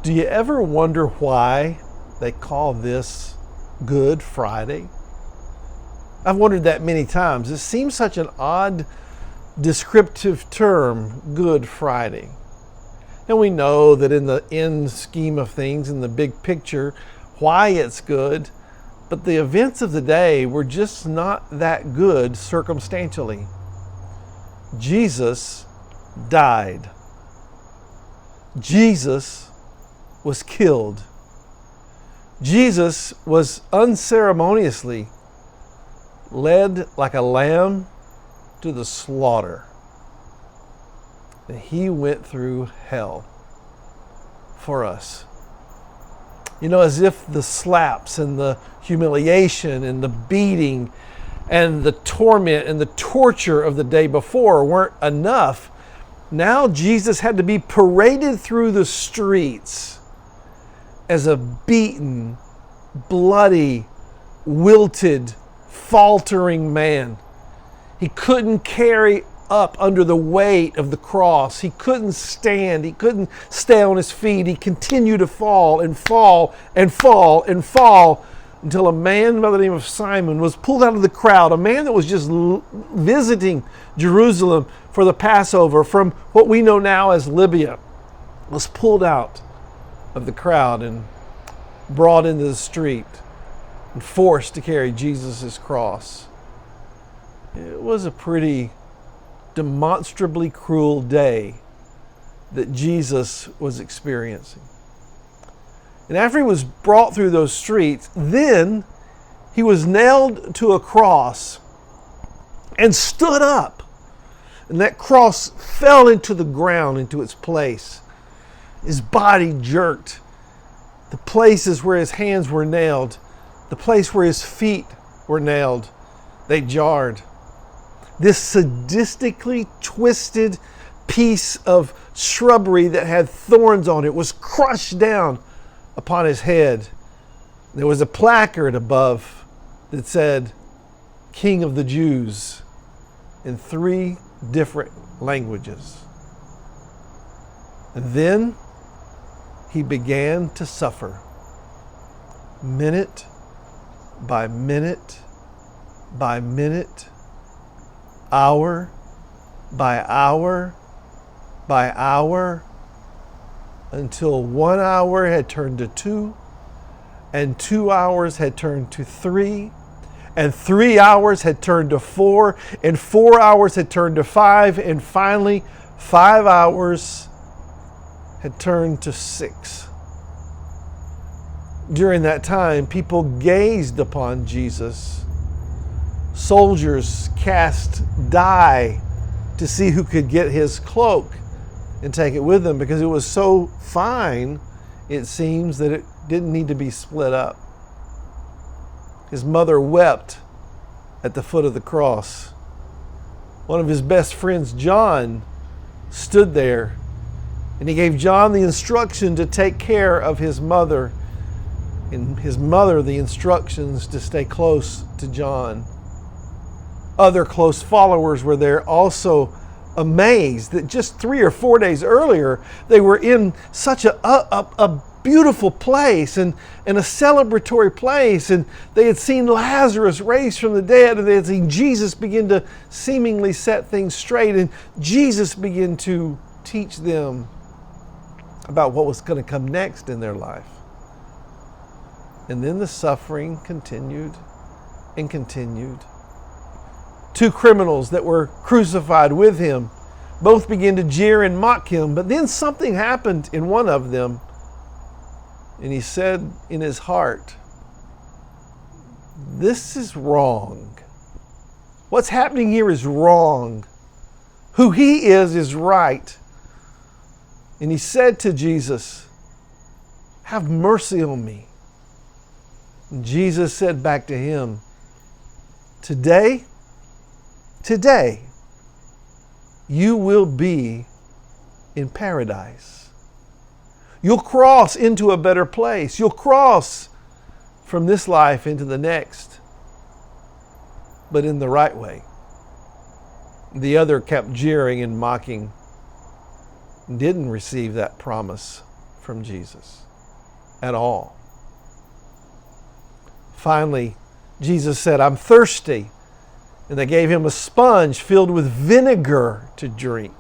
Do you ever wonder why they call this Good Friday? I've wondered that many times. It seems such an odd descriptive term, Good Friday. And we know that in the end scheme of things, in the big picture, why it's good, but the events of the day were just not that good circumstantially. Jesus died. Jesus was killed. Jesus was unceremoniously led like a lamb to the slaughter. And he went through hell for us. You know, as if the slaps and the humiliation and the beating and the torment and the torture of the day before weren't enough. Now Jesus had to be paraded through the streets as a beaten, bloody, wilted, faltering man. He couldn't carry up under the weight of the cross. He couldn't stand. He couldn't stay on his feet. He continued to fall and fall and fall and fall until a man by the name of Simon was pulled out of the crowd, a man that was just visiting Jerusalem for the Passover from what we know now as Lybia, was pulled out of the crowd and brought into the street and forced to carry Jesus' cross. It was a pretty demonstrably cruel day that Jesus was experiencing. And after he was brought through those streets, then he was nailed to a cross and stood up. And that cross fell into the ground, into its place. His body jerked. The places where his hands were nailed, the place where his feet were nailed, they jarred. This sadistically twisted piece of shrubbery that had thorns on it was crushed down upon his head. There was a placard above that said, King of the Jews, in 3 different languages. And then he began to suffer, minute by minute by minute, hour by hour by hour, until 1 hour had turned to 2, and 2 hours had turned to 3, and 3 hours had turned to 4, and 4 hours had turned to 5, and finally 5 hours had turned to 6. During that time, people gazed upon Jesus. Soldiers cast dye to see who could get his cloak and take it with them, because it was so fine, it seems, that it didn't need to be split up. His mother wept at the foot of the cross. One of his best friends, John, stood there, and he gave John the instruction to take care of his mother, and his mother the instructions to stay close to John. Other close followers were there, also amazed that just 3 or 4 days earlier they were in such a beautiful place and a celebratory place, and they had seen Lazarus raised from the dead, and they had seen Jesus begin to seemingly set things straight, and Jesus began to teach them about what was going to come next in their life. And then the suffering continued and continued. 2 criminals that were crucified with him both began to jeer and mock him, but then something happened in one of them, and he said in his heart, "This is wrong. What's happening here is wrong. Who he is right." And he said to Jesus, "Have mercy on me." And Jesus said back to him, Today, you will be in paradise. You'll cross into a better place. You'll cross from this life into the next, but in the right way. The other kept jeering and mocking, and didn't receive that promise from Jesus at all. Finally, Jesus said, I'm thirsty. And they gave him a sponge filled with vinegar to drink.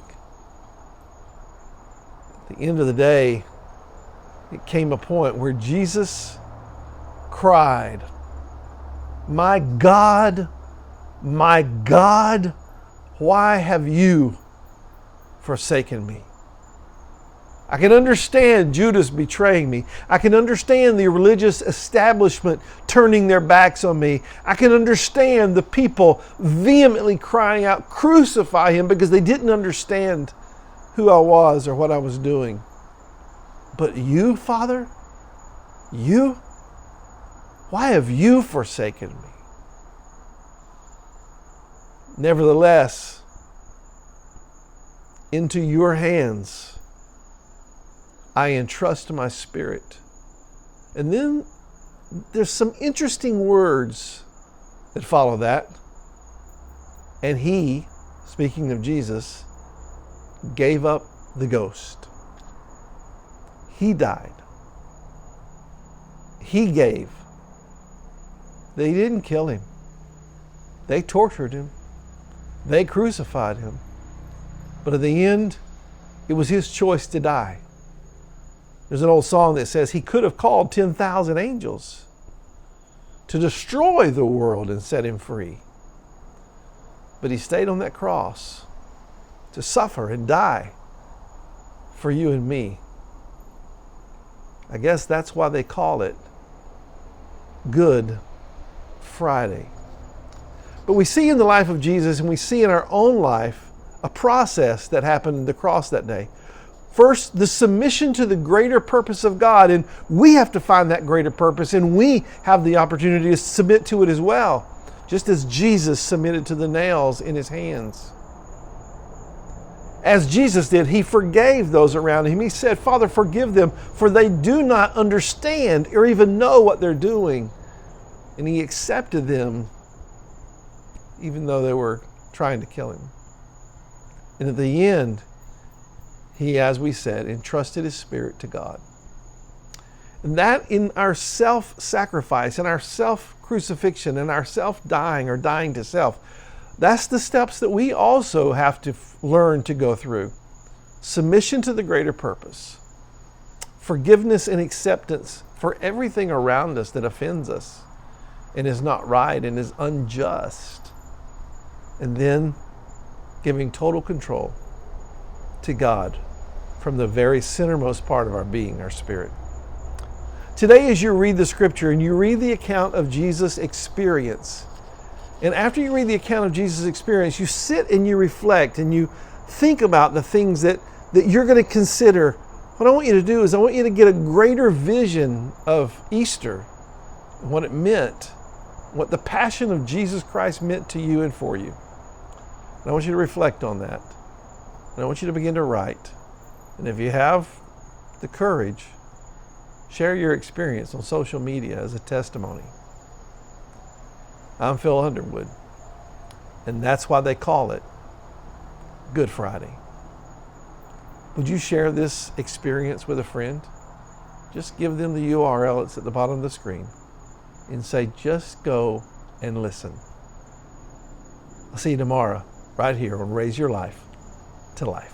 At the end of the day, it came a point where Jesus cried, my God, why have you forsaken me? I can understand Judas betraying me. I can understand the religious establishment turning their backs on me. I can understand the people vehemently crying out, crucify him, because they didn't understand who I was or what I was doing. But you, Father, you? Why have you forsaken me? Nevertheless, into your hands I entrust my spirit. And then there's some interesting words that follow that. And he, speaking of Jesus, gave up the ghost. He died. He gave. They didn't kill him. They tortured him. They crucified him. But at the end, it was his choice to die. There's an old song that says he could have called 10,000 angels to destroy the world and set him free. But he stayed on that cross to suffer and die for you and me. I guess that's why they call it Good Friday. But we see in the life of Jesus, and we see in our own life, a process that happened in the cross that day. First, the submission to the greater purpose of God, and we have to find that greater purpose, and we have the opportunity to submit to it as well, just as Jesus submitted to the nails in his hands. As Jesus did, he forgave those around him. He said, Father, forgive them, for they do not understand or even know what they're doing. And he accepted them, even though they were trying to kill him. And at the end, he, as we said, entrusted his spirit to God. And that in our self-sacrifice, in our self-crucifixion, in our self-dying or dying to self, that's the steps that we also have to learn to go through. Submission to the greater purpose. Forgiveness and acceptance for everything around us that offends us and is not right and is unjust. And then giving total control to God from the very centermost part of our being, our spirit. Today, as you read the scripture and you read the account of Jesus' experience, and after you read the account of Jesus' experience, you sit and you reflect and you think about the things that you're going to consider. What I want you to do is I want you to get a greater vision of Easter, what it meant, what the passion of Jesus Christ meant to you and for you. And I want you to reflect on that. And I want you to begin to write. And if you have the courage, share your experience on social media as a testimony. I'm Phil Underwood, and that's why they call it Good Friday. Would you share this experience with a friend? Just give them the URL. It's at the bottom of the screen. And say, just go and listen. I'll see you tomorrow, right here on Raise Your Life to Life.